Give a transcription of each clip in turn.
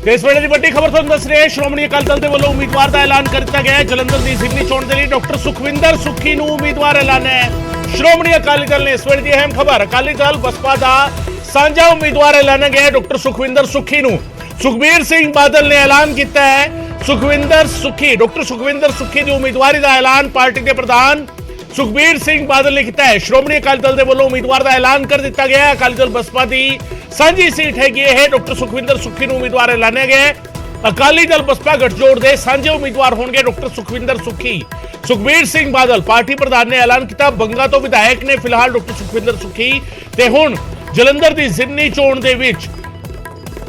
इस वेले की बड़ी खबर तुहानूं दस रहे हैं। श्रोमणी अकाली दल के वालों उम्मीदवार का ऐलान कर दिया गया है। जलंधर की जिमनी चोण के लिए डॉक्टर सुखविंदर सुक्खी नूं उम्मीदवार ऐलाना है। श्रोमणी अकाली दल ने इस वेले की अहम खबर अकाली दल बसपा का साझा उम्मीदवार ऐलाना गया है डॉक्टर सुखविंदर सुक्खी नूं। सुखबीर सिंह बादल ने ऐलान किया है सुखविंदर सुक्खी डॉक्टर सुखविंदर सुक्खी की उम्मीदवारी का ऐलान पार्टी के प्रधान सुखबीर सिंह बादल ने किया है। श्रोमणी अकाली दल के वालों उम्मीदवार का ऐलान कर दिया गया है। अकाली दल बसपा की साझी सीट है डॉक्टर सुखविंदर सुक्खी नूं उम्मीदवार ऐलाना गया है। अकाली दल बसपा गठजोड़ के साझे उम्मीदवार होंगे डॉक्टर सुखविंदर सुक्खी। सुखबीर सिंह बादल पार्टी प्रधान ने ऐलान किया। बंगा तो विधायक ने फिलहाल डॉक्टर सुखविंदर सुक्खी ते हुण जलंधर की जिमनी चोण दे विच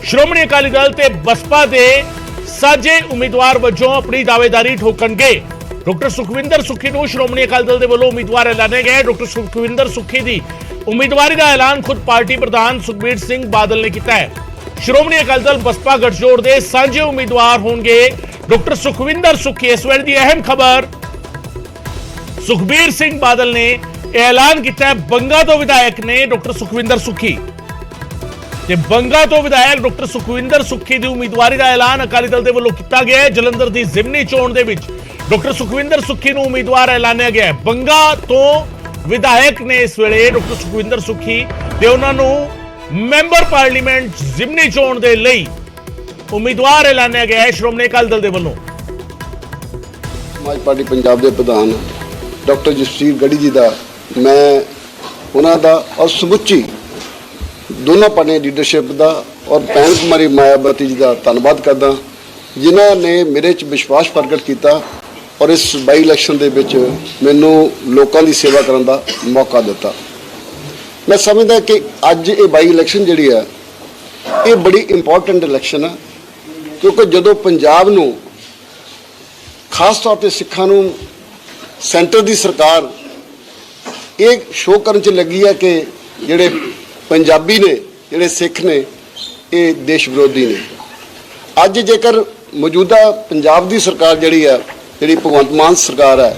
श्रोमणी अकाली दल ते बसपा के साझे उम्मीदवार वजों अपनी दावेदारी ठोकणगे। डॉक्टर सुखविंदर सुक्खी नूं श्रोमणी अकाली दल के वालों उम्मीदवार ऐलाने गए। डॉक्टर सुखविंदर सुक्खी की उम्मीदवारी का ऐलान खुद पार्टी प्रधान सुखबीर सिंह बादल ने किया है। श्रोमणी अकाली दल बसपा गठजोड़ के साझे उम्मीदवार होंगे डॉक्टर सुखविंदर सुक्खी। इस वेले की अहम खबर सुखबीर सिंह बादल ने ऐलान किया। बंगा तो विधायक ने डॉक्टर सुखविंदर सुक्खी बंगा तो विधायक डॉक्टर सुखविंदर सुक्खी की उम्मीदवारी का ऐलान अकाली दल के वालों किया गया है। जलंधर की जिमनी चोण के विच डॉक्टर सुखविंदर सुक्खी नूं उम्मीदवार ऐलानिया गया है। बंगा तो विधायक ने इस वेले डॉक्टर सुखविंदर सुक्खी ते उन्हां नूं मैंबर पार्लीमेंट जिमनी चोण दे लई उम्मीदवार ऐलानिया गया है श्रोमणी अकाली दल के वालों। समाज पार्टी पंजाब के प्रधान डॉक्टर जसवीर गढ़ी जी का मैं उन्हां दा और समुची दोनों पार्टियां लीडरशिप का और भैन कुमारी मायावती जी का धन्यवाद करदा जिन्हां ने मेरे च विश्वास प्रगट किया और इस बाई इलैक्शन दे विच मैनू लोगों की सेवा करने का मौका दिता। मैं समझदा कि अज ये बाई इलैक्शन जिहड़ी है ये बड़ी इंपॉर्टेंट इलैक्शन है क्योंकि जदों पंजाब नूं खास तौर पर सिखां नूं सेंटर की सरकार ये शो करन च लगी है कि जिहड़े पंजाबी ने जिहड़े सिख ने ये देश विरोधी ने। अज जेकर मौजूदा पंजाब की सरकार जिहड़ी है जिहड़ी भगवंत मान सरकार है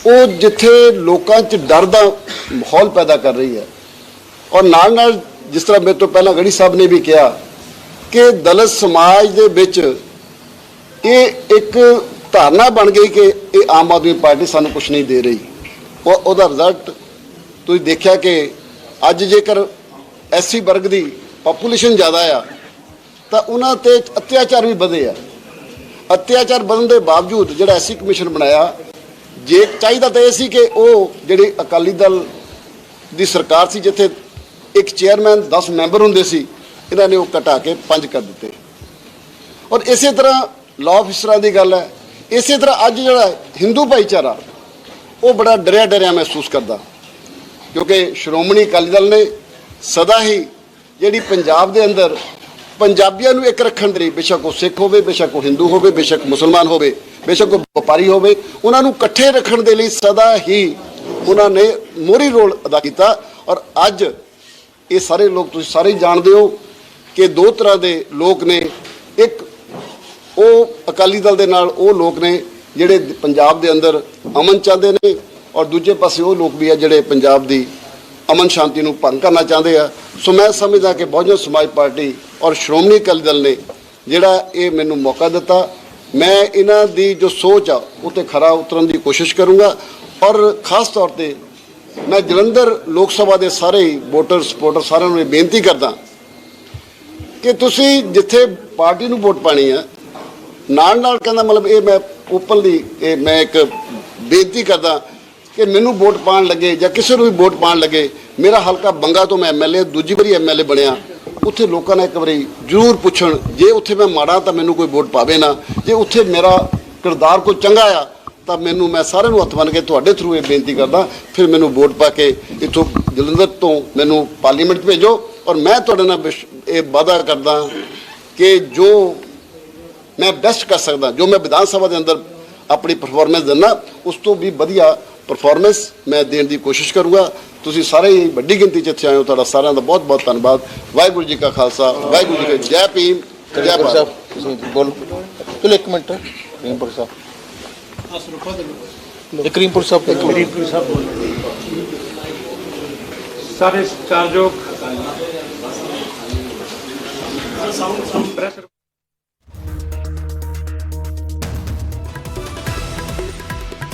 वो जिथे लोगों च डर का माहौल पैदा कर रही है और नाल जिस तरह मेरे तो पहला गढ़ी साहब ने भी कहा कि दलित समाज दे विच ये एक धारणा बन गई कि ये आम आदमी पार्टी सानू कुछ नहीं दे रही। और रिजल्ट तुसीं देखिया कि अज जेकर एससी वर्ग की पॉपूलेशन ज़्यादा आ तो उन्हां ते अत्याचार भी बढ़े आ। अत्याचार बढ़ने के बावजूद जो एससी कमीशन बनाया जे चाहिए तो यह सी कि वो जिहड़ी अकाली दल की सरकार सी जिथे एक चेयरमैन 10 मैंबर होंदे सी इन्हां ने वो घटा के 5 कर दिते। और इस तरह लॉ ऑफिसरां की गल है। इस तरह अज जो हिंदू भाईचारा वो बड़ा डरिया डरिया महसूस करता क्योंकि श्रोमणी अकाली दल ने सदा ही जिहड़ी पंजाब दे अंदर पंजाबियों को एक रखने के लिए बेशक वो सिख हो बेशक वो हिंदू हो बेशक मुसलमान हो बेशक वो व्यापारी हो उन्होंने कट्ठे रखने के लिए सदा ही उन्होंने मोहरी रोल अदा किया। और अज ये सारे लोग तुसीं सारे जानते हो कि दो तरह के लोग ने। एक वो अकाली दल के नाल वो लोग ने जिहड़े पंजाब के अंदर अमन चाहते हैं और दूजे पासे वो लोग भी है जिहड़े पंजाब की अमन शांति को भंग करना चाहते हैं। सो मैं समझदा कि बहुजन समाज पार्टी और श्रोमणी अकाली दल ने जिहड़ा ये मैनू मौका दिता मैं इन्हां दी जो सोच आ उत्ते खरा उतरन की कोशिश करूँगा। और खास तौर पर मैं जलंधर लोक सभा के सारे वोटर सपोर्टर सारिਆਂ ਨੂੰ बेनती करदा कि तुसीं जिथे पार्टी नूं वोट पानी है नाल नाल कहना मतलब ये मैं ओपनली मैं एक बेनती करदा कि मैनू वोट पाण लगे या किसी भी वोट पाण लगे मेरा हल्का बंगा तो मैं MLA दूजी बारी MLA बनया उत्थे लोगों ने एक बारी जरूर पुछण जे उत्थे मैं माड़ा तो मैनू कोई वोट पावे ना जे उत्थे मेरा किरदार कोई चंगा आ तो मैनू मैं सारे हथ बन के तुहाडे थ्रू ये बेनती करदा फिर मैनू वोट पा के इत्थों जलंधर तो मैनू पार्लीमेंट भेजो। और मैं तुहाडे नाल ये वादा करदा कि जो मैं बेस्ट कर सकदा जो मैं विधान सभा के अंदर अपनी परफॉर्मेंस दिना उस तो भी वधिया परफॉर्मेंस मैं देने की कोशिश करूँगा। तुसीं सारे ही वड्डी गिनती च इत्थे आए हो तुहाडा सारिਆਂ ਦਾ बहुत बहुत धन्यवाद। वाहिगुरू जी का खालसा वाहिगुरू जी की जय भीम जय भारत। बोल चलो एक मिनट करीमपुर साहब करीमपुर साहब सारे सत्कारयोग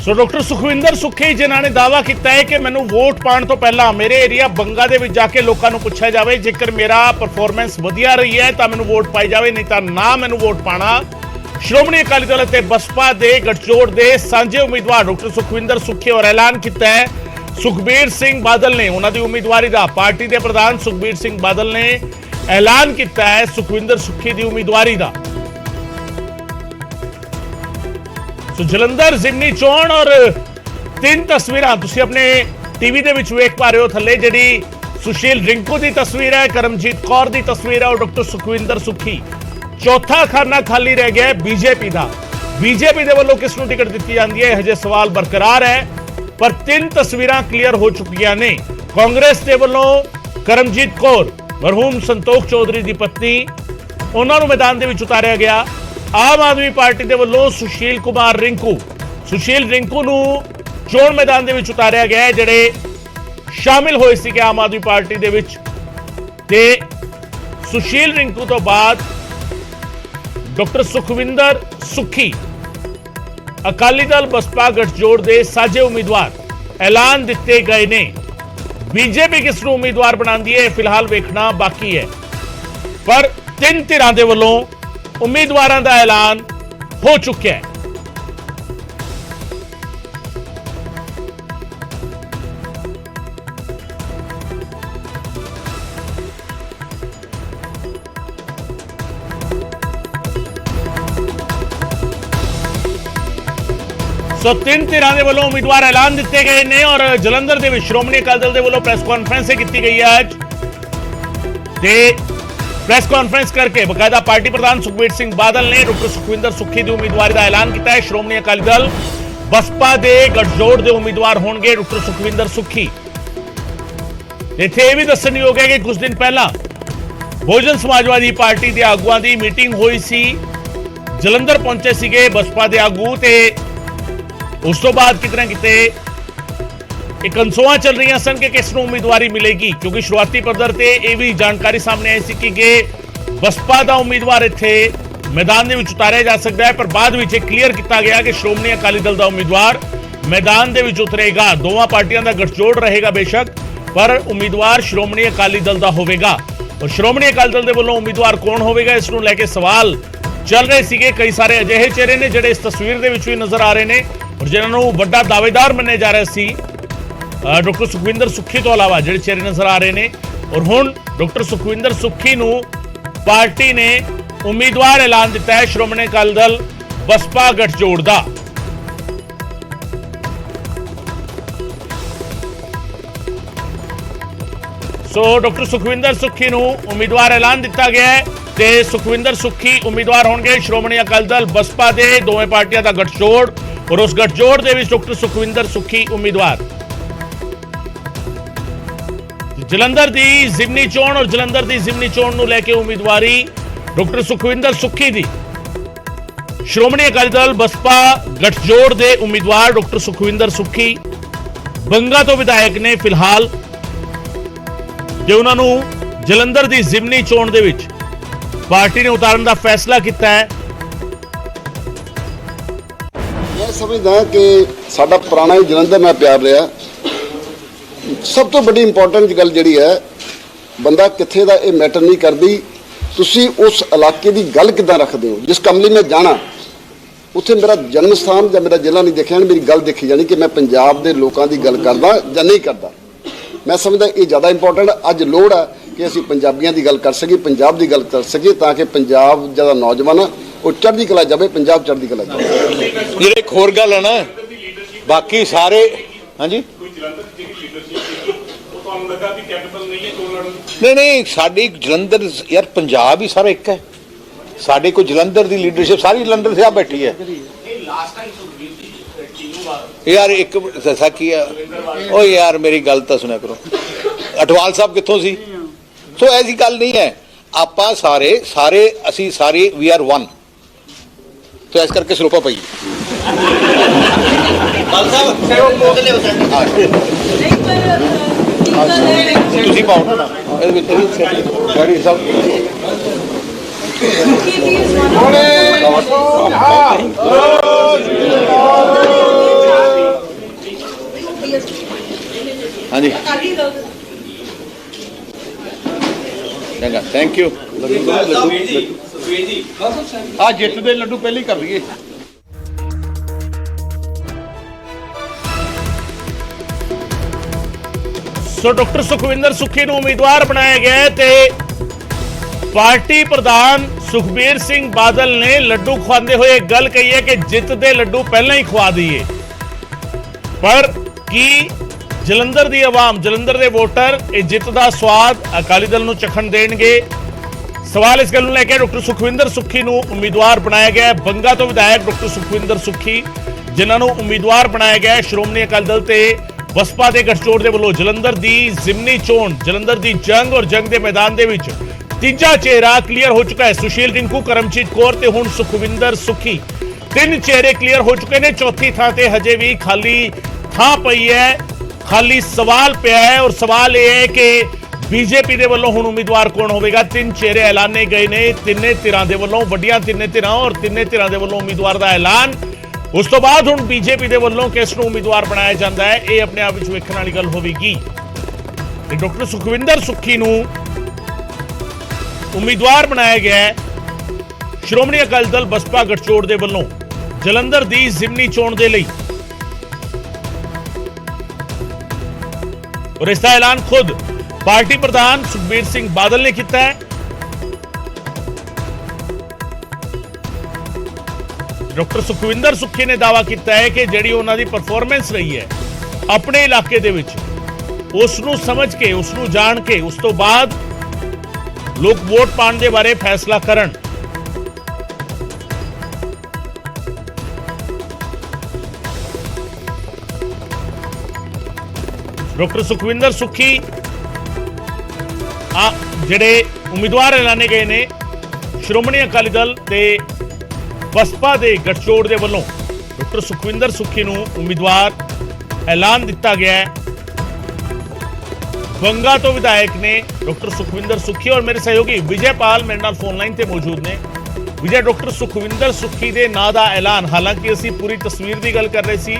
ਸੋ ਡਾਕਟਰ ਸੁਖਵਿੰਦਰ ਸੁੱਖੀ ਜਿਨ੍ਹਾਂ ਨੇ ਦਾਅਵਾ ਕੀਤਾ ਹੈ ਕਿ ਮੈਨੂੰ ਵੋਟ ਪਾਉਣ ਤੋਂ ਪਹਿਲਾਂ ਮੇਰੇ ਏਰੀਆ ਬੰਗਾ ਦੇ ਵਿੱਚ ਜਾ ਕੇ ਲੋਕਾਂ ਨੂੰ ਪੁੱਛਿਆ ਜਾਵੇ, ਜੇਕਰ ਮੇਰਾ ਪਰਫਾਰਮੈਂਸ ਵਧੀਆ ਰਹੀ ਹੈ ਤਾਂ ਮੈਨੂੰ ਵੋਟ ਪਾਈ ਜਾਵੇ, ਨਹੀਂ ਤਾਂ ਨਾ ਮੈਨੂੰ ਵੋਟ ਪਾਣਾ। ਸ਼੍ਰੋਮਣੀ ਅਕਾਲੀ ਦਲ ਅਤੇ ਬਸਪਾ ਦੇ ਗੱਠਜੋੜ ਦੇ ਸਾਂਝੇ ਉਮੀਦਵਾਰ ਡਾਕਟਰ ਸੁਖਵਿੰਦਰ ਸੁੱਖੀ ਔਰ ਐਲਾਨ ਕੀਤਾ ਹੈ ਸੁਖਬੀਰ ਸਿੰਘ ਬਾਦਲ ਨੇ ਉਹਨਾਂ ਦੀ ਉਮੀਦਵਾਰੀ ਦਾ। ਪਾਰਟੀ ਦੇ ਪ੍ਰਧਾਨ ਸੁਖਬੀਰ ਸਿੰਘ ਬਾਦਲ ਨੇ ਐਲਾਨ ਕੀਤਾ ਹੈ ਸੁਖਵਿੰਦਰ ਸੁੱਖੀ ਦੀ ਉਮੀਦਵਾਰੀ ਦਾ। ਸੋ ਜਲੰਧਰ ਜ਼ਿਮਨੀ ਚੋਣ ਔਰ ਤਿੰਨ ਤਸਵੀਰਾਂ ਤੁਸੀਂ ਆਪਣੇ ਟੀਵੀ ਦੇ ਵਿੱਚ ਵੇਖ ਪਾ ਰਹੇ ਹੋ। ਥੱਲੇ ਜਿਹੜੀ ਸੁਸ਼ੀਲ ਰਿੰਕੂ ਦੀ ਤਸਵੀਰ ਹੈ, ਕਰਮਜੀਤ ਕੌਰ ਦੀ ਤਸਵੀਰ ਹੈ ਔਰ ਡਾਕਟਰ ਸੁਖਵਿੰਦਰ ਸੁੱਖੀ। ਚੌਥਾ ਖਾਨਾ ਖਾਲੀ ਰਹਿ ਗਿਆ ਬੀਜੇਪੀ ਦਾ। ਬੀਜੇਪੀ ਦੇ ਵੱਲੋਂ ਕਿਸ ਨੂੰ ਟਿਕਟ ਦਿੱਤੀ ਜਾਂਦੀ ਹੈ ਹਜੇ ਸਵਾਲ ਬਰਕਰਾਰ ਹੈ, ਪਰ ਤਿੰਨ ਤਸਵੀਰਾਂ ਕਲੀਅਰ ਹੋ ਚੁੱਕੀਆਂ ਨੇ। ਕਾਂਗਰਸ ਦੇ ਵੱਲੋਂ ਕਰਮਜੀਤ ਕੌਰ ਮਰਹੂਮ ਸੰਤੋਖ ਚੌਧਰੀ ਦੀ ਪਤਨੀ, ਉਹਨਾਂ ਨੂੰ ਮੈਦਾਨ ਦੇ ਵਿੱਚ ਉਤਾਰਿਆ ਗਿਆ। ਆਮ ਆਦਮੀ ਪਾਰਟੀ ਦੇ ਵੱਲੋਂ ਸੁਸ਼ੀਲ ਰਿੰਕੂ ਨੂੰ ਚੋਣ ਮੈਦਾਨ ਦੇ ਵਿੱਚ ਉਤਾਰਿਆ ਗਿਆ ਹੈ, ਜਿਹੜੇ ਸ਼ਾਮਿਲ ਹੋਏ ਸੀ ਆਮ ਆਦਮੀ ਪਾਰਟੀ ਦੇ ਵਿੱਚ। ਤੇ ਸੁਸ਼ੀਲ ਰਿੰਕੂ ਤੋਂ ਬਾਅਦ ਡਾਕਟਰ ਸੁਖਵਿੰਦਰ ਸੁੱਖੀ ਅਕਾਲੀ ਦਲ ਬਸਪਾ ਗੱਠਜੋੜ ਦੇ ਸਾਂਝੇ ਉਮੀਦਵਾਰ ਐਲਾਨ ਦਿੱਤੇ ਗਏ ਨੇ। ਬੀਜੇਪੀ ਕਿਸ ਨੂੰ ਉਮੀਦਵਾਰ ਬਣਾਉਂਦੀ ਹੈ ਫਿਲਹਾਲ ਵੇਖਣਾ ਬਾਕੀ ਹੈ, ਪਰ ਤਿੰਨ ਧਿਰਾਂ ਦੇ ਵੱਲੋਂ ਉਮੀਦਵਾਰਾਂ ਦਾ ਐਲਾਨ ਹੋ ਚੁੱਕਿਆ ਹੈ। ਸੋ ਤਿੰਨ ਧਿਰਾਂ ਦੇ ਵੱਲੋਂ ਉਮੀਦਵਾਰ ਐਲਾਨ ਦਿੱਤੇ ਗਏ ਨੇ ਔਰ ਜਲੰਧਰ ਦੇ ਵਿੱਚ ਸ਼੍ਰੋਮਣੀ ਅਕਾਲੀ ਦਲ ਦੇ ਵੱਲੋਂ ਪ੍ਰੈਸ ਕਾਨਫਰੰਸ ਕੀਤੀ ਗਈ ਹੈ ਅੱਜ। ਤੇ ਪ੍ਰੈਸ ਕਾਨਫਰੰਸ ਕਰਕੇ ਬਕਾਇਦਾ ਪਾਰਟੀ ਪ੍ਰਧਾਨ ਸੁਖਬੀਰ ਸਿੰਘ ਬਾਦਲ ਨੇ ਡਾਕਟਰ ਸੁਖਵਿੰਦਰ ਸੁੱਖੀ ਦੀ ਉਮੀਦਵਾਰੀ ਦਾ ਐਲਾਨ ਕੀਤਾ ਹੈ। ਸ਼੍ਰੋਮਣੀ ਅਕਾਲੀ ਦਲ ਬਸਪਾ ਦੇ ਗੱਠਜੋੜ ਦੇ ਉਮੀਦਵਾਰ ਹੋਣਗੇ ਡਾਕਟਰ ਸੁਖਵਿੰਦਰ ਸੁੱਖੀ। ਇੱਥੇ ਇਹ ਵੀ ਦੱਸਣਯੋਗ ਹੈ ਕਿ ਕੁਝ ਦਿਨ ਪਹਿਲਾਂ ਬਹੁਜਨ ਸਮਾਜਵਾਦੀ ਪਾਰਟੀ ਦੇ ਆਗੂਆਂ ਦੀ ਮੀਟਿੰਗ ਹੋਈ ਸੀ। ਜਲੰਧਰ ਪਹੁੰਚੇ ਸੀਗੇ ਬਸਪਾ ਦੇ ਆਗੂ ਤੇ ਉਸ ਤੋਂ ਬਾਅਦ ਕਿਤੇ ਨਾ ਕਿਤੇ ਇੱਕ ਅਨਸੋਆਂ ਚੱਲ ਰਹੀਆਂ ਸਨ ਕਿ ਕਿਸ ਨੂੰ ਉਮੀਦਵਾਰੀ ਮਿਲੇਗੀ, ਕਿਉਂਕਿ ਸ਼ੁਰੂਆਤੀ ਪੱਧਰ ਤੇ ਇਹ ਵੀ ਜਾਣਕਾਰੀ ਸਾਹਮਣੇ ਆਈ ਸੀ ਕਿ ਬਸਪਾ ਦਾ ਉਮੀਦਵਾਰ ਇੱਥੇ ਮੈਦਾਨ ਦੇ ਵਿੱਚ ਉਤਾਰਿਆ ਜਾ ਸਕਦਾ ਹੈ, ਪਰ ਬਾਅਦ ਵਿੱਚ ਇਹ ਕਲੀਅਰ ਕੀਤਾ ਗਿਆ ਕਿ ਸ਼੍ਰੋਮਣੀ ਅਕਾਲੀ ਦਲ ਦਾ ਉਮੀਦਵਾਰ ਮੈਦਾਨ ਦੇ ਵਿੱਚ ਉਤਰੇਗਾ। ਦੋਵਾਂ ਪਾਰਟੀਆਂ ਦਾ ਗੱਠਜੋੜ ਰਹੇਗਾ ਬੇਸ਼ੱਕ, ਪਰ ਉਮੀਦਵਾਰ ਸ਼੍ਰੋਮਣੀ ਅਕਾਲੀ ਦਲ ਦਾ ਹੋਵੇਗਾ। ਔਰ ਸ਼੍ਰੋਮਣੀ ਅਕਾਲੀ ਦਲ ਦੇ ਵੱਲੋਂ ਉਮੀਦਵਾਰ ਕੌਣ ਹੋਵੇਗਾ ਇਸ ਨੂੰ ਲੈ ਕੇ ਸਵਾਲ ਚੱਲ ਰਹੇ ਸੀਗੇ। ਕਈ ਸਾਰੇ ਅਜਿਹੇ ਚਿਹਰੇ ਨੇ ਜਿਹੜੇ ਇਸ ਤਸਵੀਰ ਦੇ ਵਿੱਚ ਵੀ ਨਜ਼ਰ ਆ ਰਹੇ ਨੇ ਔਰ ਜਿਨ੍ਹਾਂ ਨੂੰ ਵੱਡਾ ਦਾਅਵੇਦਾਰ ਮੰਨਿਆ ਜਾ ਰਿਹਾ ਸੀ ਡਾਕਟਰ ਸੁਖਵਿੰਦਰ ਸੁੱਖੀ ਤੋਂ ਇਲਾਵਾ ਜਿਹੜੇ ਚਿਹਰੇ ਨਜ਼ਰ ਆ ਰਹੇ ਨੇ। ਔਰ ਹੁਣ ਡਾਕਟਰ ਸੁਖਵਿੰਦਰ ਸੁੱਖੀ ਨੂੰ ਪਾਰਟੀ ਨੇ ਉਮੀਦਵਾਰ ਐਲਾਨ ਦਿੱਤਾ ਹੈ ਸ਼੍ਰੋਮਣੀ ਅਕਾਲੀ ਦਲ ਬਸਪਾ ਗੱਠਜੋੜ ਦਾ। ਸੋ ਡਾਕਟਰ ਸੁਖਵਿੰਦਰ ਸੁੱਖੀ ਨੂੰ ਉਮੀਦਵਾਰ ਐਲਾਨ ਦਿੱਤਾ ਗਿਆ ਹੈ ਤੇ ਸੁਖਵਿੰਦਰ ਸੁੱਖੀ ਉਮੀਦਵਾਰ ਹੋਣਗੇ ਸ਼੍ਰੋਮਣੀ ਅਕਾਲੀ ਦਲ ਬਸਪਾ ਦੇ। ਦੋਵੇਂ ਪਾਰਟੀਆਂ ਦਾ ਗੱਠਜੋੜ ਔਰ ਉਸ ਗੱਠਜੋੜ ਦੇ ਵਿੱਚ ਡਾਕਟਰ ਸੁਖਵਿੰਦਰ ਸੁੱਖੀ ਉਮੀਦਵਾਰ। ਜਲੰਧਰ ਦੀ ਜ਼ਿਮਨੀ ਚੋਣ ਔਰ ਜਲੰਧਰ ਦੀ ਜ਼ਿਮਨੀ ਚੋਣ ਨੂੰ ਲੈ ਕੇ ਉਮੀਦਵਾਰੀ ਡਾਕਟਰ ਸੁਖਵਿੰਦਰ ਸੁੱਖੀ ਦੀ। ਸ਼੍ਰੋਮਣੀ ਅਕਾਲੀ ਦਲ ਬਸਪਾ ਗੱਠਜੋੜ ਦੇ ਉਮੀਦਵਾਰ ਡਾਕਟਰ ਸੁਖਵਿੰਦਰ ਸੁੱਖੀ ਬੰਗਾ ਤੋਂ ਵਿਧਾਇਕ ਨੇ ਫਿਲਹਾਲ, ਤੇ ਉਹਨਾਂ ਨੂੰ ਜਲੰਧਰ ਦੀ ਜ਼ਿਮਨੀ ਚੋਣ ਦੇ ਵਿੱਚ ਪਾਰਟੀ ਨੇ ਉਤਾਰਨ ਦਾ ਫੈਸਲਾ ਕੀਤਾ ਹੈ। ਮੈਂ ਸਮਝਦਾ ਕਿ ਸਾਡਾ ਪੁਰਾਣਾ ਹੀ ਜਲੰਧਰ ਨਾਲ ਪਿਆਰ ਰਿਹਾ। ਸਭ ਤੋਂ ਵੱਡੀ ਇੰਪੋਰਟੈਂਟ ਗੱਲ ਜਿਹੜੀ ਹੈ, ਬੰਦਾ ਕਿੱਥੇ ਦਾ ਇਹ ਮੈਟਰ ਨਹੀਂ ਕਰਦੀ, ਤੁਸੀਂ ਉਸ ਇਲਾਕੇ ਦੀ ਗੱਲ ਕਿੱਦਾਂ ਰੱਖਦੇ ਹੋ। ਜਿਸ ਕੰਮ ਲਈ ਮੈਂ ਜਾਣਾ ਉੱਥੇ ਮੇਰਾ ਜਨਮ ਸਥਾਨ ਜਾਂ ਮੇਰਾ ਜ਼ਿਲ੍ਹਾ ਨਹੀਂ ਦੇਖਿਆ, ਮੇਰੀ ਗੱਲ ਦੇਖੀ ਜਾਣੀ ਕਿ ਮੈਂ ਪੰਜਾਬ ਦੇ ਲੋਕਾਂ ਦੀ ਗੱਲ ਕਰਦਾ ਜਾਂ ਨਹੀਂ ਕਰਦਾ। ਮੈਂ ਸਮਝਦਾ ਇਹ ਜ਼ਿਆਦਾ ਇੰਪੋਰਟੈਂਟ ਅੱਜ ਲੋੜ ਹੈ ਕਿ ਅਸੀਂ ਪੰਜਾਬੀਆਂ ਦੀ ਗੱਲ ਕਰ ਸਕੀਏ, ਪੰਜਾਬ ਦੀ ਗੱਲ ਕਰ ਸਕੀਏ, ਤਾਂ ਕਿ ਪੰਜਾਬ ਜਿਹੜਾ ਨੌਜਵਾਨ ਆ ਉਹ ਚੜ੍ਹਦੀ ਕਲਾ ਜਾਵੇ, ਪੰਜਾਬ ਚੜ੍ਹਦੀ ਕਲਾ ਜਾਵੇ। ਜਿਹੜੇ ਇੱਕ ਹੋਰ ਗੱਲ ਹੈ ਨਾ, ਬਾਕੀ ਸਾਰੇ ਹਾਂਜੀ ਨਹੀਂ ਸਾਡੀ ਜਲੰਧਰ ਯਾਰ ਪੰਜਾਬ ਹੀ ਸਾਰਾ ਇੱਕ ਹੈ। ਸਾਡੇ ਕੋਈ ਜਲੰਧਰ ਦੀ ਲੀਡਰਸ਼ਿਪ ਸਾਰੀ ਜਲੰਧਰ से ਬੈਠੀ ਹੈ ਯਾਰ। ਇੱਕ ਦੱਸਾ ਕੀ ਹੈ ਉਹ ਯਾਰ, ਮੇਰੀ ਗੱਲ ਤਾਂ ਸੁਣਿਆ ਕਰੋ। ਅਟਵਾਲ ਸਾਹਿਬ ਕਿੱਥੋਂ ਸੀ? ਸੋ ਐਸੀ ਗੱਲ ਨਹੀਂ ਹੈ, ਆਪਾਂ ਸਾਰੇ ਅਸੀਂ ਸਾਰੇ ਵੀ ਆਰ ਵਨ। तो इस करके ਸਰੋਪਾ ਪਈ ਤੁਸੀਂ ਪਾਓ ਨਾ ਇਹਦੇ ਵਿੱਚ ਗਾੜੀ ਸਾਹਿਬ हाँ जी चंगा थैंक यू हाँ जित दे लड्डू पहले ही कर लिए ਸੋ ਡਾਕਟਰ ਸੁਖਵਿੰਦਰ ਸੁੱਖੀ ਨੂੰ ਉਮੀਦਵਾਰ ਬਣਾਇਆ ਗਿਆ ਹੈ ਤੇ ਪਾਰਟੀ ਪ੍ਰਧਾਨ ਸੁਖਬੀਰ ਸਿੰਘ ਬਾਦਲ ਨੇ ਲੱਡੂ ਖਵਾਉਂਦੇ ਹੋਏ ਇੱਕ ਗੱਲ ਕਹੀ ਹੈ ਕਿ ਜਿੱਤ ਦੇ ਲੱਡੂ ਪਹਿਲਾਂ ਹੀ ਖਵਾ ਦਈਏ। ਪਰ ਕੀ ਜਲੰਧਰ ਦੀ ਆਵਾਮ, ਜਲੰਧਰ ਦੇ ਵੋਟਰ ਇਹ ਜਿੱਤ ਦਾ ਸਵਾਦ ਅਕਾਲੀ ਦਲ ਨੂੰ ਚਖਣ ਦੇਣਗੇ? ਸਵਾਲ ਇਸ ਗੱਲ ਨੂੰ ਲੈ ਕੇ ਡਾਕਟਰ ਸੁਖਵਿੰਦਰ ਸੁੱਖੀ ਨੂੰ ਉਮੀਦਵਾਰ ਬਣਾਇਆ ਗਿਆ ਹੈ। ਬੰਗਾ ਤੋਂ ਵਿਧਾਇਕ ਡਾਕਟਰ ਸੁਖਵਿੰਦਰ ਸੁੱਖੀ ਜਿਨ੍ਹਾਂ ਨੂੰ ਉਮੀਦਵਾਰ ਬਣਾਇਆ ਗਿਆ ਹੈ ਸ਼੍ਰੋਮਣੀ ਅਕਾਲੀ ਦਲ ਤੇ ਬਸਪਾ ਦੇ ਗਠਜੋੜ ਦੇ ਵੱਲੋਂ ਜਲੰਧਰ ਦੀ ਜ਼ਿਮਨੀ ਚੋਣ, ਜਲੰਧਰ ਦੀ ਜੰਗ ਔਰ ਜੰਗ ਦੇ ਮੈਦਾਨ ਦੇ ਵਿੱਚ ਤੀਜਾ ਚਿਹਰਾ ਕਲੀਅਰ ਹੋ ਚੁੱਕਾ ਹੈ। ਸੁਸ਼ੀਲ ਰਿੰਕੂ, ਕਰਮਜੀਤ ਕੌਰ ਤੇ ਹੁਣ ਸੁਖਵਿੰਦਰ ਸੁੱਖੀ, ਤਿੰਨ ਚਿਹਰੇ ਕਲੀਅਰ ਹੋ ਚੁੱਕੇ ਨੇ। ਚੌਥੀ ਥਾਂ ਤੇ ਹਜੇ ਵੀ ਖਾਲੀ ਥਾਂ ਪਈ ਹੈ, ਖਾਲੀ ਸਵਾਲ ਪਿਆ ਹੈ ਔਰ ਸਵਾਲ ਇਹ ਹੈ ਕਿ ਬੀਜੇਪੀ ਦੇ ਵੱਲੋਂ ਹੁਣ ਉਮੀਦਵਾਰ ਕੌਣ ਹੋਵੇਗਾ। ਤਿੰਨ ਚਿਹਰੇ ਐਲਾਨੇ ਗਏ ਨੇ ਤਿੰਨੇ ਧਿਰਾਂ ਦੇ ਵੱਲੋਂ, ਵੱਡੀਆਂ ਤਿੰਨੇ ਧਿਰਾਂ ਔਰ ਤਿੰਨੇ ਧਿਰਾਂ ਦੇ ਵੱਲੋਂ ਉਮੀਦਵਾਰ ਦਾ ਐਲਾਨ। ਉਸ ਤੋਂ ਬਾਅਦ ਹੁਣ ਬੀਜੇਪੀ ਦੇ ਵੱਲੋਂ ਕਿਸ ਨੂੰ ਉਮੀਦਵਾਰ ਬਣਾਇਆ ਜਾਂਦਾ ਹੈ ਇਹ ਆਪਣੇ ਆਪ ਵਿੱਚ ਵੇਖਣ ਵਾਲੀ ਗੱਲ ਹੋਵੇਗੀ। ਤੇ ਡਾਕਟਰ ਸੁਖਵਿੰਦਰ ਸੁੱਖੀ ਨੂੰ ਉਮੀਦਵਾਰ ਬਣਾਇਆ ਗਿਆ ਹੈ ਸ਼੍ਰੋਮਣੀ ਅਕਾਲੀ ਦਲ ਬਸਪਾ ਗਠਜੋੜ ਦੇ ਵੱਲੋਂ ਜਲੰਧਰ ਦੀ ਜ਼ਿਮਨੀ ਚੋਣ ਦੇ ਲਈ। ਔਰ ਇਸ ਦਾ ਐਲਾਨ ਖੁਦ ਪਾਰਟੀ ਪ੍ਰਧਾਨ ਸੁਖਬੀਰ ਸਿੰਘ ਬਾਦਲ ਨੇ ਕੀਤਾ ਹੈ। ਡਾਕਟਰ ਸੁਖਵਿੰਦਰ ਸੁੱਖੀ ਨੇ ਦਾਅਵਾ ਕੀਤਾ ਹੈ ਕਿ ਜਿਹੜੀ ਉਹਨਾਂ ਦੀ ਪਰਫਾਰਮੈਂਸ ਰਹੀ ਹੈ ਆਪਣੇ ਇਲਾਕੇ ਦੇ ਵਿੱਚ, ਉਸ ਨੂੰ ਸਮਝ ਕੇ, ਉਸ ਨੂੰ ਜਾਣ ਕੇ ਉਸ ਤੋਂ ਬਾਅਦ ਲੋਕ ਵੋਟ ਪਾਉਣ ਦੇ ਬਾਰੇ ਫੈਸਲਾ ਕਰਨ। ਡਾਕਟਰ ਸੁਖਵਿੰਦਰ ਸੁੱਖੀ ਜਿਹੜੇ ਉਮੀਦਵਾਰ ਐਲਾਨੇ ਗਏ ਨੇ ਸ਼੍ਰੋਮਣੀ ਅਕਾਲੀ ਦਲ ਤੇ ਬਸਪਾ ਦੇ ਗਠਜੋੜ ਦੇ ਵੱਲੋਂ ਡਾਕਟਰ ਸੁਖਵਿੰਦਰ ਸੁੱਖੀ ਨੂੰ ਉਮੀਦਵਾਰ ਐਲਾਨ ਦਿੱਤਾ ਗਿਆ ਹੈ। ਬੰਗਾ ਤੋਂ ਵਿਧਾਇਕ ਨੇ ਡਾਕਟਰ ਸੁਖਵਿੰਦਰ ਸੁੱਖੀ ਔਰ ਮੇਰੇ ਸਹਿਯੋਗੀ ਵਿਜੇ ਪਾਲ ਮੇਰੇ ਨਾਲ ਫੋਨ ਲਾਈਨ ਤੇ ਮੌਜੂਦ ਨੇ। ਵਿਜੇ, ਡਾਕਟਰ ਸੁਖਵਿੰਦਰ ਸੁੱਖੀ ਦੇ ਨਾਂ ਦਾ ਐਲਾਨ, ਹਾਲਾਂਕਿ ਅਸੀਂ ਪੂਰੀ ਤਸਵੀਰ ਦੀ ਗੱਲ ਕਰ ਰਹੇ ਸੀ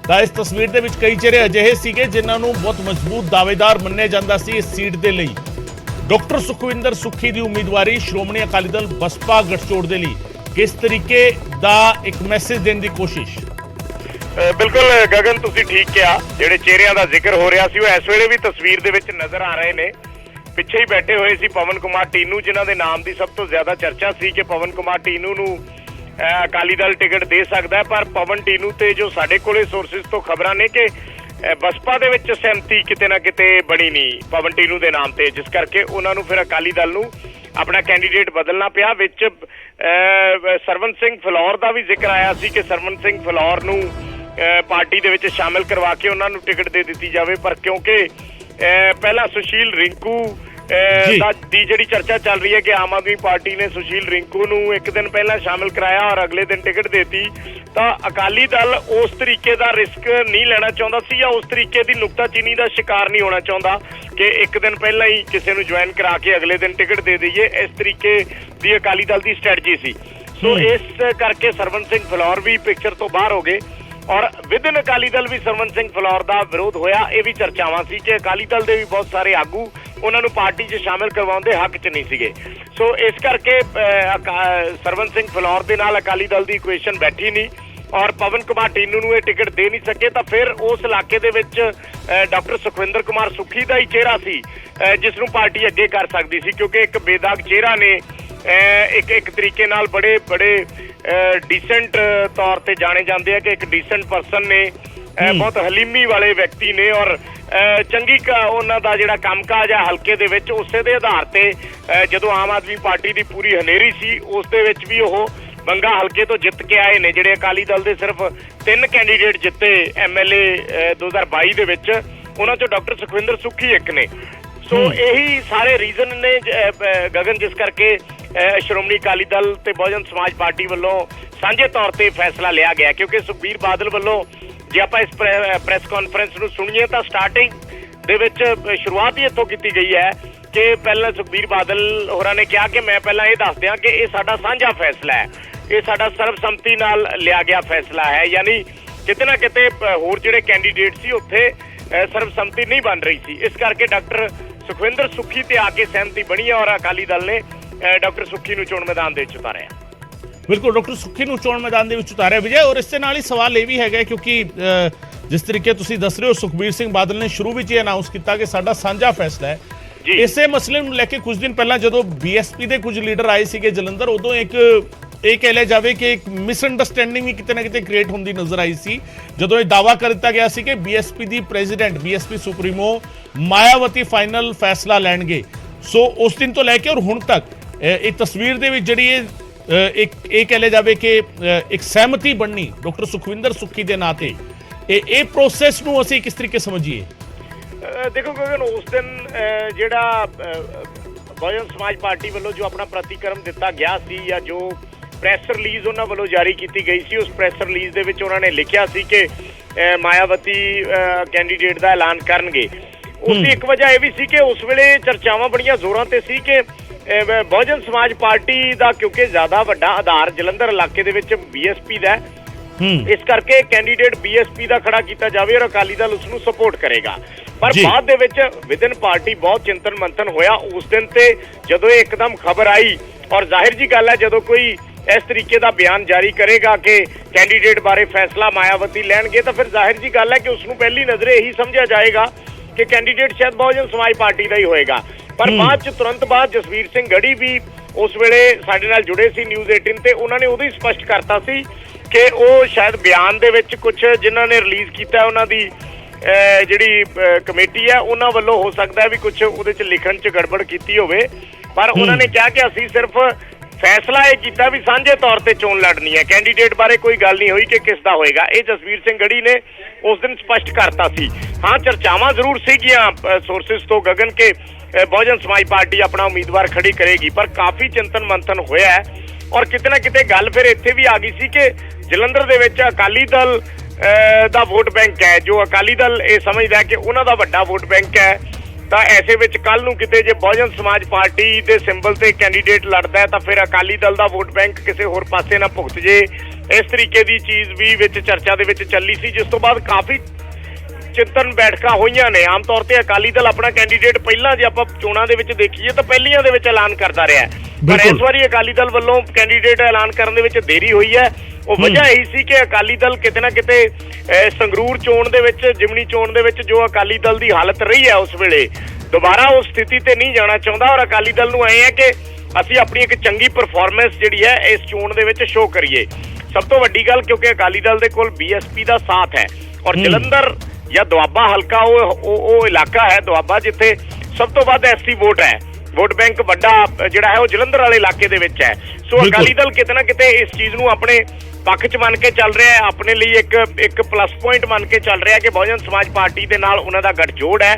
ਤਾਂ ਇਸ ਤਸਵੀਰ ਦੇ ਵਿੱਚ ਕਈ ਚਿਹਰੇ ਅਜਿਹੇ ਸੀਗੇ ਜਿਨ੍ਹਾਂ ਨੂੰ ਬਹੁਤ ਮਜ਼ਬੂਤ ਦਾਅਵੇਦਾਰ ਮੰਨਿਆ ਜਾਂਦਾ ਸੀ ਇਸ ਸੀਟ ਦੇ ਲਈ। ਡਾਕਟਰ ਸੁਖਵਿੰਦਰ ਸੁੱਖੀ ਦੀ ਉਮੀਦਵਾਰੀ ਸ਼੍ਰੋਮਣੀ ਅਕਾਲੀ ਦਲ ਬਸਪਾ ਗਠਜੋੜ ਦੇ ਲਈ ਕਿਸ ਤਰੀਕੇ ਦਾ ਇੱਕ ਮੈਸੇਜ ਦੇਣ ਦੀ ਕੋਸ਼ਿਸ਼? ਬਿਲਕੁਲ ਗਗਨ, ਤੁਸੀਂ ਠੀਕ ਕਿਹਾ। ਜਿਹੜੇ ਚਿਹਰਿਆਂ ਦਾ ਜ਼ਿਕਰ ਹੋ ਰਿਹਾ ਸੀ ਉਹ ਇਸ ਵੇਲੇ ਵੀ ਤਸਵੀਰ ਦੇ ਵਿੱਚ ਨਜ਼ਰ ਆ ਰਹੇ ਨੇ। ਪਿੱਛੇ ਹੀ ਬੈਠੇ ਹੋਏ ਸੀ ਪਵਨ ਕੁਮਾਰ ਟੀਨੂ, ਜਿਨ੍ਹਾਂ ਦੇ ਨਾਮ ਦੀ ਸਭ ਤੋਂ ਜ਼ਿਆਦਾ ਚਰਚਾ ਸੀ ਕਿ ਪਵਨ ਕੁਮਾਰ ਟੀਨੂ ਨੂੰ ਅਕਾਲੀ ਦਲ ਟਿਕਟ ਦੇ ਸਕਦਾ ਹੈ। ਪਰ ਪਵਨ ਟੀਨੂ ਤੇ ਜੋ ਸਾਡੇ ਕੋਲੇ ਸੋਰਸਿਸ ਤੋਂ ਖਬਰਾਂ ਨੇ ਕਿ ਬਸਪਾ ਦੇ ਵਿੱਚ ਸਹਿਮਤੀ ਕਿਤੇ ਨਾ ਕਿਤੇ ਬਣੀ ਨਹੀਂ ਪਵਨ ਟੀਨੂ ਦੇ ਨਾਮ ਤੇ, ਜਿਸ ਕਰਕੇ ਉਹਨਾਂ ਨੂੰ ਫਿਰ ਅਕਾਲੀ ਦਲ ਨੂੰ ਆਪਣਾ ਕੈਂਡੀਡੇਟ ਬਦਲਣਾ ਪਿਆ। ਵਿੱਚ ਸਰਵਨ ਸਿੰਘ ਫਲੌਰ ਦਾ ਵੀ ਜ਼ਿਕਰ ਆਇਆ ਸੀ ਕਿ ਸਰਵਨ ਸਿੰਘ ਫਲੌਰ ਨੂੰ ਪਾਰਟੀ ਦੇ ਵਿੱਚ ਸ਼ਾਮਿਲ ਕਰਵਾ ਕੇ ਉਹਨਾਂ ਨੂੰ ਟਿਕਟ ਦੇ ਦਿੱਤੀ ਜਾਵੇ। ਪਰ ਕਿਉਂਕਿ ਪਹਿਲਾਂ ਸੁਸ਼ੀਲ ਰਿੰਕੂ ਦੀ ਜਿਹੜੀ ਚਰਚਾ ਚੱਲ ਰਹੀ ਹੈ ਕਿ ਆਮ ਆਦਮੀ ਪਾਰਟੀ ਨੇ ਸੁਸ਼ੀਲ ਰਿੰਕੂ ਨੂੰ ਇੱਕ ਦਿਨ ਪਹਿਲਾਂ ਸ਼ਾਮਿਲ ਕਰਾਇਆ ਔਰ ਅਗਲੇ ਦਿਨ ਟਿਕਟ ਦੇਤੀ, ਤਾਂ ਅਕਾਲੀ ਦਲ ਉਸ ਤਰੀਕੇ ਦਾ ਰਿਸਕ ਨਹੀਂ ਲੈਣਾ ਚਾਹੁੰਦਾ ਸੀ ਜਾਂ ਉਸ ਤਰੀਕੇ ਦੀ ਨੁਕਤਾਚੀਨੀ ਦਾ ਸ਼ਿਕਾਰ ਨਹੀਂ ਹੋਣਾ ਚਾਹੁੰਦਾ ਕਿ ਇੱਕ ਦਿਨ ਪਹਿਲਾਂ ਹੀ ਕਿਸੇ ਨੂੰ ਜੁਆਇਨ ਕਰਾ ਕੇ ਅਗਲੇ ਦਿਨ ਟਿਕਟ ਦੇ ਦਈਏ। ਇਸ ਤਰੀਕੇ ਦੀ ਅਕਾਲੀ ਦਲ ਦੀ ਸਟ੍ਰੈਟਜੀ ਸੀ। ਸੋ ਇਸ ਕਰਕੇ ਸਰਵਨ ਸਿੰਘ ਫਲੌਰ ਵੀ ਪਿਕਚਰ ਤੋਂ ਬਾਹਰ ਹੋ ਗਏ ਔਰ ਵਿਦਨ ਅਕਾਲੀ ਦਲ ਵੀ ਸਰਵਨ ਸਿੰਘ ਫਲੌਰ ਦਾ ਵਿਰੋਧ ਹੋਇਆ। ਇਹ ਵੀ ਚਰਚਾਵਾਂ ਸੀ ਕਿ ਅਕਾਲੀ ਦਲ ਦੇ ਵੀ ਬਹੁਤ ਸਾਰੇ ਆਗੂ ਉਹਨਾਂ ਨੂੰ ਪਾਰਟੀ 'ਚ ਸ਼ਾਮਿਲ ਕਰਵਾਉਣ ਦੇ ਹੱਕ 'ਚ ਨਹੀਂ ਸੀਗੇ। ਸੋ ਇਸ ਕਰਕੇ ਸਰਵਨ ਸਿੰਘ ਫਲੌਰ ਦੇ ਨਾਲ ਅਕਾਲੀ ਦਲ ਦੀ ਇਕੁਏਸ਼ਨ ਬੈਠੀ ਨਹੀਂ ਔਰ ਪਵਨ ਕੁਮਾਰ ਟੀਨੂ ਨੂੰ ਇਹ ਟਿਕਟ ਦੇ ਨਹੀਂ ਸਕੇ। ਤਾਂ ਫਿਰ ਉਸ ਇਲਾਕੇ ਦੇ ਵਿੱਚ ਡਾਕਟਰ ਸੁਖਵਿੰਦਰ ਕੁਮਾਰ ਸੁੱਖੀ ਦਾ ਹੀ ਚਿਹਰਾ ਸੀ ਜਿਸ ਨੂੰ ਪਾਰਟੀ ਅੱਗੇ ਕਰ ਸਕਦੀ ਸੀ, ਕਿਉਂਕਿ ਇੱਕ ਬੇਦਾਗ ਚਿਹਰਾ ਨੇ, ਇੱਕ ਤਰੀਕੇ ਨਾਲ ਬੜੇ ਡੀਸੈਂਟ ਤੌਰ ਤੇ ਜਾਣੇ ਜਾਂਦੇ ਆ ਕਿ ਇੱਕ ਡੀਸੈਂਟ ਪਰਸਨ ਨੇ, ਬਹੁਤ ਹਲੀਮੀ ਵਾਲੇ ਵਿਅਕਤੀ ਨੇ ਔਰ ਚੰਗੀ ਉਹਨਾਂ ਦਾ ਜਿਹੜਾ ਕੰਮਕਾਜ ਹੈ ਹਲਕੇ ਦੇ ਵਿੱਚ, ਉਸੇ ਦੇ ਆਧਾਰ ਤੇ ਜਦੋਂ ਆਮ ਆਦਮੀ ਪਾਰਟੀ ਦੀ ਪੂਰੀ ਹਨੇਰੀ ਸੀ ਉਸ ਦੇ ਵਿੱਚ ਵੀ ਉਹ ਬੰਗਾ ਹਲਕੇ ਤੋਂ ਜਿੱਤ ਕੇ ਆਏ ਨੇ। ਜਿਹੜੇ ਅਕਾਲੀ ਦਲ ਦੇ ਸਿਰਫ 3 ਕੈਂਡੀਡੇਟ ਜਿੱਤੇ MLA 2022 ਦੇ ਵਿੱਚ, ਉਹਨਾਂ ਚੋਂ ਡਾਕਟਰ ਸੁਖਵਿੰਦਰ ਸੁੱਖੀ ਇੱਕ ਨੇ। ਸੋ ਇਹੀ ਸਾਰੇ ਰੀਜ਼ਨ ਨੇ ਗਗਨ, ਜਿਸ ਕਰਕੇ ਸ਼੍ਰੋਮਣੀ ਅਕਾਲੀ ਦਲ ਤੇ ਬਹੁਜਨ ਸਮਾਜ ਪਾਰਟੀ ਵੱਲੋਂ ਸਾਂਝੇ ਤੌਰ ਤੇ ਫੈਸਲਾ ਲਿਆ ਗਿਆ। ਕਿਉਂਕਿ ਸੁਖਬੀਰ ਬਾਦਲ ਵੱਲੋਂ ਜੇ ਆਪਾਂ ਇਸ ਪ੍ਰੈਸ ਕਾਨਫਰੰਸ ਨੂੰ ਸੁਣੀਏ ਤਾਂ ਸਟਾਰਟਿੰਗ ਦੇ ਵਿੱਚ ਸ਼ੁਰੂਆਤ ਹੀ ਇੱਥੋਂ ਕੀਤੀ ਗਈ ਹੈ ਕਿ ਪਹਿਲਾਂ ਸੁਖਬੀਰ ਬਾਦਲ ਹੋਰਾਂ ਨੇ ਕਿਹਾ ਕਿ ਮੈਂ ਪਹਿਲਾਂ ਇਹ ਦੱਸ ਦਿਆਂ ਕਿ ਇਹ ਸਾਡਾ ਸਾਂਝਾ ਫੈਸਲਾ ਹੈ, ਇਹ ਸਾਡਾ ਸਰਬਸੰਮਤੀ ਨਾਲ ਲਿਆ ਗਿਆ ਫੈਸਲਾ ਹੈ। ਯਾਨੀ ਕਿਤੇ ਨਾ ਕਿਤੇ ਹੋਰ ਜਿਹੜੇ ਕੈਂਡੀਡੇਟ ਸੀ ਉੱਥੇ ਸਰਬਸੰਮਤੀ ਨਹੀਂ ਬਣ ਰਹੀ ਸੀ। ਇਸ ਕਰਕੇ ਡਾਕਟਰ ਸੁਖਵਿੰਦਰ ਸੁੱਖੀ ਤੇ ਆ ਕੇ ਸਹਿਮਤੀ ਬਣੀ ਹੈ ਔਰ ਅਕਾਲੀ ਦਲ ਨੇ ਡਾਕਟਰ ਸੁੱਖੀ ਨੂੰ ਚੋਣ ਮੈਦਾਨ ਦੇ ਵਿੱਚ ਉਤਾਰਿਆ। ਬਿਲਕੁਲ, ਡਾਕਟਰ ਸੁੱਖੀ ਨੂੰ ਚੋਣ ਮੈਦਾਨ ਦੇ ਵਿੱਚ ਉਤਾਰਿਆ ਵਿਜੇ। ਔਰ ਇਸ ਦੇ ਨਾਲ ਹੀ ਸਵਾਲ ਇਹ ਵੀ ਹੈਗਾ ਕਿਉਂਕਿ ਜਿਸ ਤਰੀਕੇ ਤੁਸੀਂ ਦੱਸ ਰਹੇ ਹੋ, ਸੁਖਬੀਰ ਸਿੰਘ ਬਾਦਲ ਨੇ ਸ਼ੁਰੂ ਵਿੱਚ ਹੀ ਅਨਾਉਂਸ ਕੀਤਾ ਕਿ ਸਾਡਾ ਸਾਂਝਾ ਫੈਸਲਾ ਹੈ। ਇਸੇ ਮਸਲੇ ਨੂੰ ਲੈ ਕੇ ਕੁਝ ਦਿਨ ਪਹਿਲਾਂ ਜਦੋਂ ਬੀਐਸਪੀ ਦੇ ਕੁਝ ਲੀਡਰ ਆਏ ਸੀਗੇ ਜਲੰਧਰ, ਉਦੋਂ ਇਹ ਕਹਿ ਲਿਆ ਜਾਵੇ ਕਿ ਇੱਕ ਮਿਸਅੰਡਰਸਟੈਂਡਿੰਗ ਵੀ ਕਿਤੇ ਨਾ ਕਿਤੇ ਕ੍ਰੀਏਟ ਹੁੰਦੀ ਨਜ਼ਰ ਆਈ ਸੀ ਜਦੋਂ ਇਹ ਦਾਅਵਾ ਕਰ ਦਿੱਤਾ ਗਿਆ ਸੀ ਕਿ ਬੀਐਸਪੀ ਦੀ president, BSP supremo Mayawati final ਫੈਸਲਾ ਲੈਣਗੇ। ਸੋ ਉਸ ਦਿਨ ਤੋਂ ਲੈ ਕੇ ਔਰ ਹੁਣ ਤੱਕ ਇਹ ਤਸਵੀਰ ਦੇ ਵਿੱਚ ਜਿਹੜੀ ਇਹ ਕਹਿ ਲਿਆ ਜਾਵੇ ਕਿ ਇੱਕ ਸਹਿਮਤੀ ਬਣਨੀ ਡਾਕਟਰ ਸੁਖਵਿੰਦਰ ਸੁੱਖੀ ਦੇ ਨਾਂ ਤੇ, ਇਹ ਪ੍ਰੋਸੈਸ ਨੂੰ ਅਸੀਂ ਕਿਸ ਤਰੀਕੇ ਸਮਝੀਏ? ਦੇਖੋ ਗਗਨ, ਉਸ ਦਿਨ ਜਿਹੜਾ ਬਹੁਜਨ ਸਮਾਜ ਪਾਰਟੀ ਵੱਲੋਂ ਜੋ ਆਪਣਾ ਪ੍ਰਤੀਕਰਮ ਦਿੱਤਾ ਗਿਆ ਸੀ ਜਾਂ ਜੋ ਪ੍ਰੈਸ ਰਿਲੀਜ਼ ਉਹਨਾਂ ਵੱਲੋਂ ਜਾਰੀ ਕੀਤੀ ਗਈ ਸੀ, ਉਸ ਪ੍ਰੈਸ ਰਿਲੀਜ਼ ਦੇ ਵਿੱਚ ਉਹਨਾਂ ਨੇ ਲਿਖਿਆ ਸੀ ਕਿ ਮਾਇਆਵਤੀ ਕੈਂਡੀਡੇਟ ਦਾ ਐਲਾਨ ਕਰਨਗੇ। ਉਸ ਦੀ ਇੱਕ ਵਜ੍ਹਾ ਇਹ ਵੀ ਸੀ ਕਿ ਉਸ ਵੇਲੇ ਚਰਚਾਵਾਂ ਬੜੀਆਂ ਜ਼ੋਰਾਂ ਤੇ ਸੀ ਕਿ ਬਹੁਜਨ ਸਮਾਜ ਪਾਰਟੀ ਦਾ ਕਿਉਂਕਿ ਜ਼ਿਆਦਾ ਵੱਡਾ ਆਧਾਰ ਜਲੰਧਰ ਇਲਾਕੇ ਦੇ ਵਿੱਚ ਬੀਐਸਪੀ ਦਾ, ਇਸ ਕਰਕੇ ਕੈਂਡੀਡੇਟ ਬੀਐਸਪੀ ਦਾ ਖੜਾ ਕੀਤਾ ਜਾਵੇ ਔਰ ਅਕਾਲੀ ਦਲ ਉਸ ਨੂੰ ਸਪੋਰਟ ਕਰੇਗਾ। ਪਰ ਬਾਅਦ ਦੇ ਵਿੱਚ ਵਿਦਨ ਪਾਰਟੀ ਬਹੁਤ ਚਿੰਤਨ ਮੰਥਨ ਹੋਇਆ ਉਸ ਦਿਨ ਤੇ ਜਦੋਂ ਇਹ ਇੱਕਦਮ ਖਬਰ ਆਈ। ਔਰ ਜ਼ਾਹਿਰ ਜੀ ਗੱਲ ਹੈ, ਜਦੋਂ ਕੋਈ ਇਸ ਤਰੀਕੇ ਦਾ ਬਿਆਨ ਜਾਰੀ ਕਰੇਗਾ ਕਿ ਕੈਂਡੀਡੇਟ ਬਾਰੇ ਫੈਸਲਾ ਮਾਇਆਵਤੀ ਲੈਣਗੇ ਤਾਂ ਫਿਰ ਜ਼ਾਹਿਰ ਜੀ ਗੱਲ ਹੈ ਕਿ ਉਸ ਨੂੰ ਪਹਿਲੀ ਨਜ਼ਰੇ ਇਹੀ ਸਮਝਿਆ ਜਾਏਗਾ ਕਿ ਕੈਂਡੀਡੇਟ ਸ਼ਾਇਦ ਬਹੁਜਨ ਸਮਾਜ ਪਾਰਟੀ ਦਾ ਹੀ ਹੋਏਗਾ। ਪਰ ਬਾਅਦ ਚ ਤੁਰੰਤ ਬਾਅਦ ਜਸਵੀਰ ਸਿੰਘ ਗੜੀ ਵੀ ਉਸ ਵੇਲੇ ਸਾਡੇ ਨਾਲ ਜੁੜੇ ਸੀ ਨਿਊਜ਼ 18 ਤੇ, ਉਹਨਾਂ ਨੇ ਉਦੋਂ ਹੀ ਸਪਸ਼ਟ ਕਰਤਾ ਸੀ ਕਿ ਉਹ ਸ਼ਾਇਦ ਬਿਆਨ ਦੇ ਵਿੱਚ ਕੁਝ ਜਿਨ੍ਹਾਂ ਨੇ ਰਿਲੀਜ਼ ਕੀਤਾ ਉਹਨਾਂ ਦੀ ਜਿਹੜੀ ਕਮੇਟੀ ਹੈ ਉਹਨਾਂ ਵੱਲੋਂ ਹੋ ਸਕਦਾ ਹੈ ਵੀ ਕੁਝ ਉਹਦੇ ਚ ਲਿਖਣ ਚ ਗੜਬੜ ਕੀਤੀ ਹੋਵੇ। ਪਰ ਉਹਨਾਂ ਨੇ ਕਿਹਾ ਕਿ ਅਸੀਂ ਸਿਰਫ ਫੈਸਲਾ ਇਹ ਕੀਤਾ ਵੀ ਸਾਂਝੇ ਤੌਰ ਤੇ ਚੋਣ ਲੜਨੀ ਹੈ, ਕੈਂਡੀਡੇਟ ਬਾਰੇ ਕੋਈ ਗੱਲ ਨਹੀਂ ਹੋਈ ਕਿ ਕਿਸ ਦਾ ਹੋਏਗਾ। ਇਹ ਜਸਵੀਰ ਸਿੰਘ ਗੜੀ ਨੇ ਉਸ ਦਿਨ ਸਪਸ਼ਟ ਕਰਤਾ ਸੀ। ਹਾਂ, ਚਰਚਾਵਾਂ ਜ਼ਰੂਰ ਸੀਗੀਆਂ ਸੋਰਸਿਸ ਤੋਂ ਗਗਨ ਕੇ ਬਹੁਜਨ ਸਮਾਜ ਪਾਰਟੀ ਆਪਣਾ ਉਮੀਦਵਾਰ ਖੜੀ ਕਰੇਗੀ, ਪਰ ਕਾਫੀ ਚਿੰਤਨ ਮੰਥਨ ਹੋਇਆ ਹੈ। ਔਰ ਕਿਤੇ ਨਾ ਕਿਤੇ ਗੱਲ ਫਿਰ ਇੱਥੇ ਵੀ ਆ ਗਈ ਸੀ ਕਿ ਜਲੰਧਰ ਦੇ ਵਿੱਚ ਅਕਾਲੀ ਦਲ ਦਾ ਵੋਟ ਬੈਂਕ ਹੈ, ਜੋ ਅਕਾਲੀ ਦਲ ਇਹ ਸਮਝਦਾ ਕਿ ਉਹਨਾਂ ਦਾ ਵੱਡਾ ਵੋਟ ਬੈਂਕ ਹੈ। ਤਾਂ ਐਸੇ ਵਿੱਚ ਕੱਲ ਨੂੰ ਕਿਤੇ ਜੇ ਬਹੁਜਨ ਸਮਾਜ ਪਾਰਟੀ ਦੇ ਸਿੰਬਲ ਤੇ ਕੈਂਡੀਡੇਟ ਲੜਦਾ ਹੈ ਤਾਂ ਫਿਰ ਅਕਾਲੀ ਦਲ ਦਾ ਵੋਟ ਬੈਂਕ ਕਿਸੇ ਹੋਰ ਪਾਸੇ ਨਾ ਭੁਗਤ ਜੇ। ਇਸ ਤਰੀਕੇ ਦੀ ਚੀਜ਼ ਵੀ ਵਿੱਚ ਚਰਚਾ ਦੇ ਵਿੱਚ ਚੱਲੀ ਸੀ, ਜਿਸ ਤੋਂ ਬਾਅਦ ਕਾਫੀ ਚਿੰਤਨ ਬੈਠਕਾਂ ਹੋਈਆਂ ਨੇ। ਆਮ ਤੌਰ ਤੇ ਅਕਾਲੀ ਦਲ ਆਪਣਾ ਕੈਂਡੀਡੇਟ ਪਹਿਲਾਂ ਜੇ ਆਪਾਂ ਚੋਣਾਂ ਦੇ ਵਿੱਚ ਦੇਖੀਏ ਤਾਂ ਪਹਿਲੀਆਂ ਦੇ ਵਿੱਚ ਐਲਾਨ ਕਰਦਾ ਰਿਹਾ, ਪਰ ਇਸ ਵਾਰੀ ਅਕਾਲੀ ਦਲ ਵੱਲੋਂ ਕੈਂਡੀਡੇਟ ਐਲਾਨ ਕਰਨ ਦੇ ਵਿੱਚ ਦੇਰੀ ਹੋਈ ਹੈ। ਉਹ ਵਜ੍ਹਾ ਇਹੀ ਸੀ ਕਿ ਅਕਾਲੀ ਦਲ ਕਿਤੇ ਨਾ ਕਿਤੇ ਸੰਗਰੂਰ ਚੋਣ ਦੇ ਵਿੱਚ, ਜਿਮਨੀ ਚੋਣ ਦੇ ਵਿੱਚ ਜੋ ਅਕਾਲੀ ਦਲ ਦੀ ਹਾਲਤ ਰਹੀ ਹੈ ਉਸ ਵੇਲੇ, ਦੁਬਾਰਾ ਉਸ ਸਥਿਤੀ ਤੇ ਨਹੀਂ ਜਾਣਾ ਚਾਹੁੰਦਾ। ਔਰ ਅਕਾਲੀ ਦਲ ਨੂੰ ਐਂ ਹੈ ਕਿ ਅਸੀਂ ਆਪਣੀ ਇੱਕ ਚੰਗੀ ਪਰਫਾਰਮੈਂਸ ਜਿਹੜੀ ਹੈ ਇਸ ਚੋਣ ਦੇ ਵਿੱਚ ਸ਼ੋਅ ਕਰੀਏ। ਸਭ ਤੋਂ ਵੱਡੀ ਗੱਲ ਕਿਉਂਕਿ ਅਕਾਲੀ ਦਲ ਦੇ ਕੋਲ ਬੀਐਸਪੀ ਦਾ ਸਾਥ ਹੈ ਔਰ ਜਲੰਧਰ ਜਾਂ ਦੁਆਬਾ ਹਲਕਾ ਉਹ ਇਲਾਕਾ ਹੈ ਦੁਆਬਾ ਜਿੱਥੇ ਸਭ ਤੋਂ ਵੱਧ ਐਸਸੀ ਵੋਟ ਹੈ, ਵੋਟ ਬੈਂਕ ਵੱਡਾ ਜਿਹੜਾ ਹੈ ਉਹ ਜਲੰਧਰ ਵਾਲੇ ਇਲਾਕੇ ਦੇ ਵਿੱਚ ਹੈ। ਸੋ ਅਕਾਲੀ ਦਲ ਕਿਤੇ ਨਾ ਕਿਤੇ ਇਸ ਚੀਜ਼ ਨੂੰ ਆਪਣੇ ਪੱਖ 'ਚ ਮੰਨ ਕੇ ਚੱਲ ਰਿਹਾ ਹੈ, ਆਪਣੇ ਲਈ ਇੱਕ ਪਲੱਸ ਪੁਆਇੰਟ ਮੰਨ ਕੇ ਚੱਲ ਰਿਹਾ ਕਿ ਬਹੁਜਨ ਸਮਾਜ ਪਾਰਟੀ ਦੇ ਨਾਲ ਉਹਨਾਂ ਦਾ ਗੱਠਜੋੜ ਹੈ।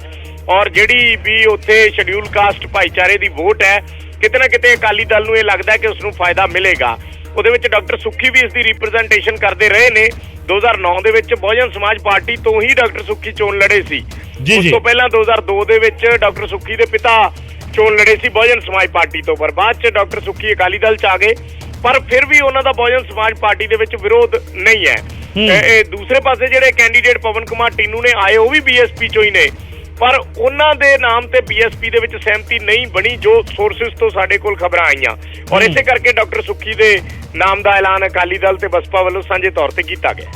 ਔਰ ਜਿਹੜੀ ਵੀ ਉੱਥੇ ਸ਼ਡਿਊਲ ਕਾਸਟ ਭਾਈਚਾਰੇ ਦੀ ਵੋਟ ਹੈ, ਕਿਤੇ ਨਾ ਕਿਤੇ ਅਕਾਲੀ ਦਲ ਨੂੰ ਇਹ ਲੱਗਦਾ ਕਿ ਉਸ ਨੂੰ ਫਾਇਦਾ ਮਿਲੇਗਾ। ਉਹਦੇ ਵਿੱਚ ਡਾਕਟਰ ਸੁੱਖੀ ਵੀ ਇਸ ਦੀ ਰਿਪਰੈਜ਼ੈਂਟੇਸ਼ਨ ਕਰਦੇ ਰਹੇ ਨੇ। 2009 ਦੇ ਵਿੱਚ ਬਹੁਜਨ ਸਮਾਜ ਪਾਰਟੀ ਤੋਂ ਹੀ ਡਾਕਟਰ ਸੁੱਖੀ ਚੋਣ ਲੜੇ ਸੀ। ਉਸ ਤੋਂ ਪਹਿਲਾਂ 2002 ਦੇ ਵਿੱਚ ਡਾਕਟਰ ਸੁੱਖੀ ਦੇ ਪਿਤਾ ਚੋਣ ਲੜੇ ਸੀ ਬਹੁਜਨ ਸਮਾਜ ਪਾਰਟੀ ਤੋਂ, ਪਰ ਬਾਅਦ 'ਚ ਡਾਕਟਰ ਸੁੱਖੀ ਅਕਾਲੀ ਦਲ 'ਚ ਆ ਗਏ। ਪਰ ਫਿਰ ਵੀ ਉਹਨਾਂ ਦਾ ਬਹੁਜਨ ਸਮਾਜ ਪਾਰਟੀ ਦੇ ਵਿੱਚ ਵਿਰੋਧ ਨਹੀਂ ਹੈ। ਇਹ ਦੂਸਰੇ ਪਾਸੇ ਜਿਹੜੇ ਕੈਂਡੀਡੇਟ ਪਵਨ ਕੁਮਾਰ ਟੀਨੂ ਨੇ ਆਏ ਉਹ ਵੀ ਬੀਐਸਪੀ 'ਚੋਂ ਹੀ ਨੇ, ਪਰ ਉਹਨਾਂ ਦੇ ਨਾਮ ਤੇ ਬੀਐਸਪੀ ਦੇ ਵਿੱਚ ਸਹਿਮਤੀ ਨਹੀਂ ਬਣੀ ਜੋ ਸੋਰਸਿਸ ਤੋਂ ਸਾਡੇ ਕੋਲ ਖਬਰਾਂ ਆਈਆਂ। ਔਰ ਇਸੇ ਕਰਕੇ ਡਾਕਟਰ ਸੁੱਖੀ ਦੇ ਨਾਮ ਦਾ ਐਲਾਨ ਅਕਾਲੀ ਦਲ ਤੇ ਬਸਪਾ ਵੱਲੋਂ ਸਾਂਝੇ ਤੌਰ ਤੇ ਕੀਤਾ ਗਿਆ।